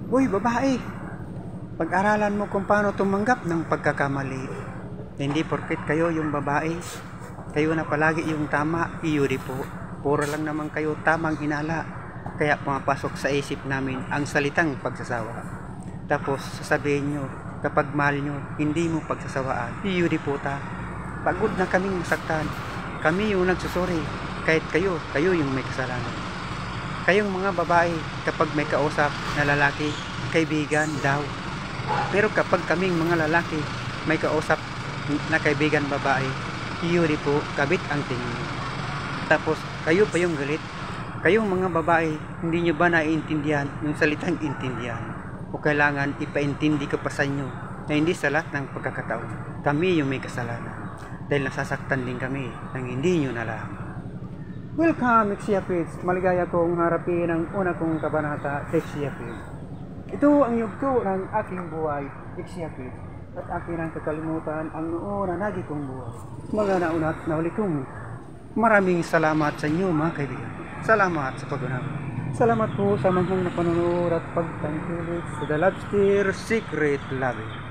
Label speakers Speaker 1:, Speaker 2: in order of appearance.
Speaker 1: Uy, babae, pag-aralan mo kung paano tumanggap ng pagkakamali. Hindi porket kayo yung babae, kayo na palagi yung tama, iyo di po. Puro lang naman kayo tamang hinala. Kaya pumapasok sa isip namin ang salitang pagsasawa. Tapos sasabihin nyo, kapag mahal nyo, hindi mo pagsasawaan. Iyo di po ta. Pagod na kaming masaktan. Kami yung nagsusuri. Kahit kayo yung may kasalanan. Kayong mga babae, kapag may kausap na lalaki, kaibigan daw. Pero kapag kaming mga lalaki, may kausap na kaibigan babae, iyo di po, kabit ang tingin. Tapos, kayo pa yung galit. Kayong mga babae, hindi nyo ba naiintindihan yung salitang intindihan? O kailangan ipaintindi ko pa sa inyo na hindi sa lahat ng pagkakataon, kami yung may kasalanan. Dahil nasasaktan din kami nang hindi nyo nalaman. Welcome, Exia Kids! Maligaya kong harapin ang una kong kabanata, Exia Kids. Ito ang yugto ng aking buhay, Exia Kids. At akin ang kakalimutan ang noon na nagi kong buhay. Mga naunat na uli kong maraming salamat sa inyo mga kaibigan. Salamat sa pag-unawa. Salamat po sa manghang na panonood at pagtangkilik sa The Lobster Secret Lobby.